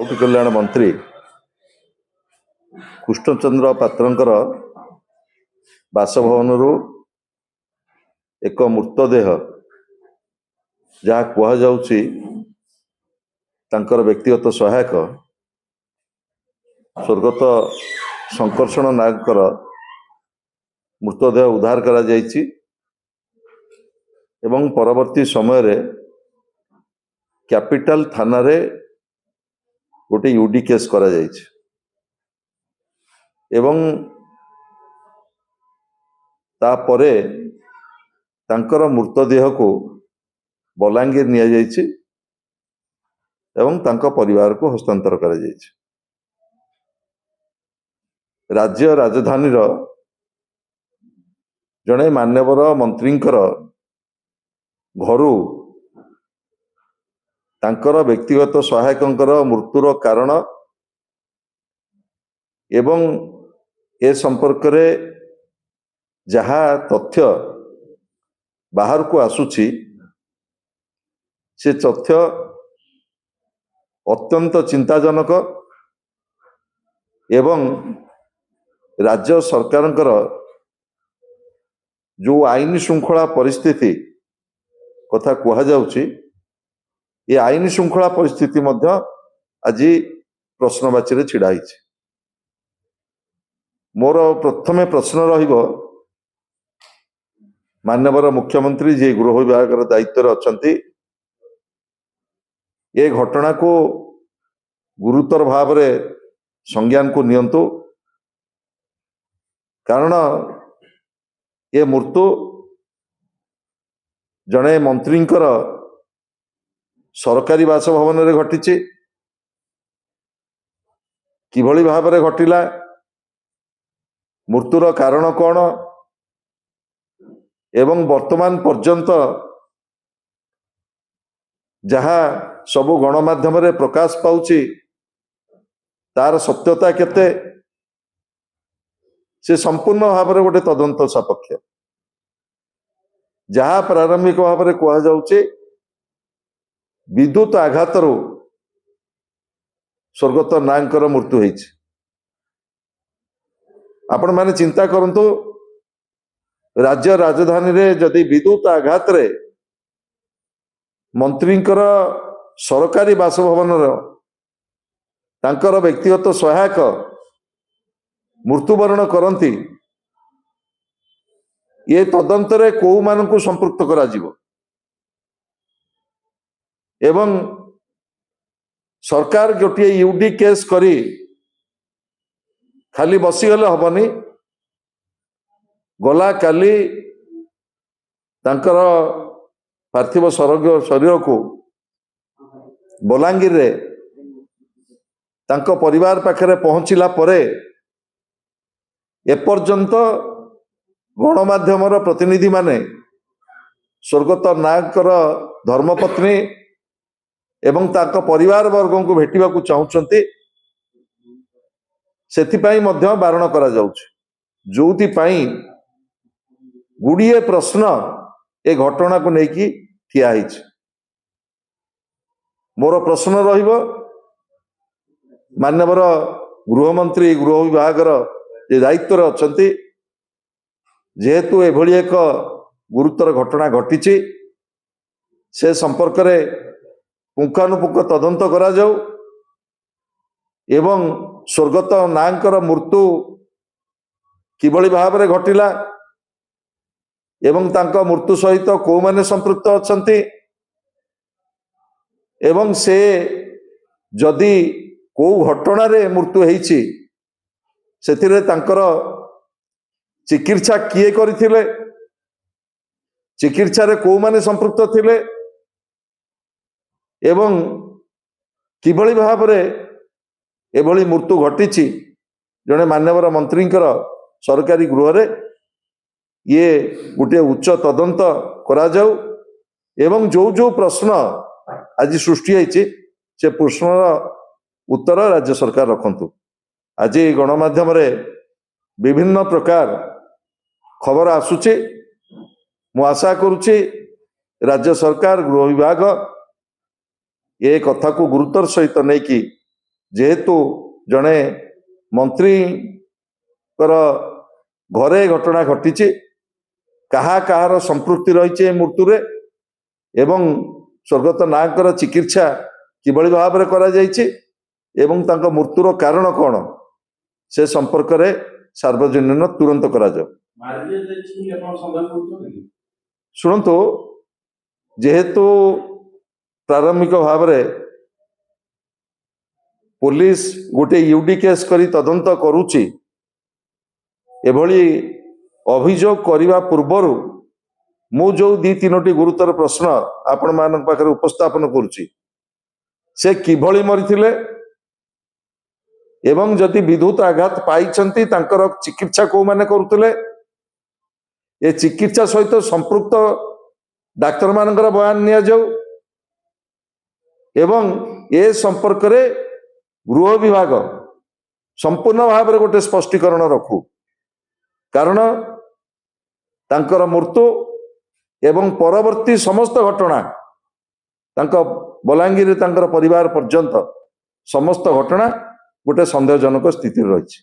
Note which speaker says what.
Speaker 1: खाउटी कल्याण मंत्री कृष्णचंद्र पात्रंकर बासभवन एक मृतदेह जहाँ कहुची व्यक्तिगत सहायक स्वर्गत संकर्षण नायक मृतदेह उद्धार करा जायछि एवं परवर्ती समय रे कैपिटल थाना रे गोटे यूडी केस करा जायछि एवं तापरे तांकर मृतदेह को बलांगीर निया जायछि एवं तांका परिवार को हस्तांतर करा जायछि। राज्य राजधानी जड़े मान्यवर मंत्रींकर घरू तांकर व्यक्तिगत सहायकंकर मृत्युर कारण एवं ए संपर्क रे जहा तथ्य बाहर को आसुची से तथ्य अत्यंत चिंताजनक एवं राज्य सरकारंकर जो आईन श्रृंखला परिस्थिति कथा कहा जाउची ये आईन श्रृंखला परिस्थिति मध्य आज प्रश्नवाची रे छिड़ा हिची। मोर प्रथमे प्रश्न रहिबो मान्यवर मुख्यमंत्री जे गृह विभाग दायित्व अछंती ये घटना को गुरुतर भाव रे संज्ञान को नियंतु कारण ये मृत्यु जड़े मंत्रींकर सरकारी बासभवन रे घटिछि किभली भाव रे घटिला मृत्युर कारण कौन एवं वर्तमान पर्यंत जहा सबु गणमाध्यम रे प्रकाश पाउछि तार सत्यता केते से संपूर्ण भाव रे गोटे तदंत सापेक्ष जहा प्रारंभिक भाव रे कहा जाउछि विद्युत आघात स्वर्गत नायकर मृत्यु होइछि। आपण माने चिंता करंतु राज्य राजधानी रे जदि विद्युत आघात रे मंत्रींकर सरकारी बासभवन तांकर व्यक्तिगत सहायक मृत्युवरण करती ये तदंत रे को मानकु संपृक्त करा जिवो एवं सरकार गोटे यूडी केस करी खाली बसीगले हबनी गला काली तांकर पार्थिव शरीर को बलांगीर रे तांको परिवार पाखरे पहुंचला परे एपर्यंत गणमाध्यम प्रतिनिधि माने स्वर्गत नायकर धर्मपत्नी एवं तांको परिवार वर्ग को भेटिबा को चाहुचंती सेथिपाई मध्य बारण करा जाउछि जोथि पाई गुड़िए प्रश्न ए घटना को लेकिन ठिया हिच। मोर प्रश्न रहिबो मान्यवर गृहमंत्री गृह विभाग जे दायित्व अछंती जेहेतु एभली एक गुरुतर घटना घटिछि से संपर्क रे पुंखानुपुंख तदंत करा जाऊ एवं स्वर्गत नायकर मृत्यु किभली भाव रे घटिला एवं तांका मृत्यु सहित को माने संपृक्त अछंती एवं से जदि को घटना रे मृत्यु हेछि सेथिरे तांकर चिकित्सा किए करिथिले चिकित्सा रे को माने संपृक्त थिले एवं किभली भाव रे एभली मृत्यु घटिछि जने मान्यवर मंत्रींकर सरकारी गृह रे ये गोटे उच्च तदंत करा जाऊ एवं जो जो प्रश्न आज सृष्टि होइछि से प्रश्नर उत्तर राज्य सरकार रखंतु। आज गणमाध्यम रे विभिन्न प्रकार खबर आसुछि मु आशा करुछि राज्य सरकार गृह विभाग ये कथा को गुरुतर सहित नहीं कि जेहेतु जड़े मंत्री घरे घटना घटी कहार संपृक्ति रही मृत्यु एवं स्वर्गत नागर चिकित्सा किभली भाव में करा जायछि एवं तांको मृत्युर कारण कौन से संपर्क में सार्वजनीन तुरंत करा जाओ। शुणु जेहेतु प्रारंभिक भाव में पुलिस गोटे यूडी केस करी तदंत करुची एभली अभियोग करने पूर्वर मु जो दी तीनोटी गुरुतर प्रश्न आपण मान पाखरे उपस्थापन करुची से किभली मरिथिले एवं जदि विद्युत आघात पाइछंती तांकर चिकित्सा को माने करुतले ए चिकित्सा सहित संपृक्त डाक्तर मानकर बयान निया जाऊ एवं ए संपर्क रे गृह विभाग संपूर्ण भाव में गोटे स्पष्टीकरण रखू कारण तांकर मृत्यु एवं परवर्ती समस्त घटना तांका बलांगीर तांकर परिवार पर्यंत समस्त घटना गोटे संदेहजनक स्थिति रही।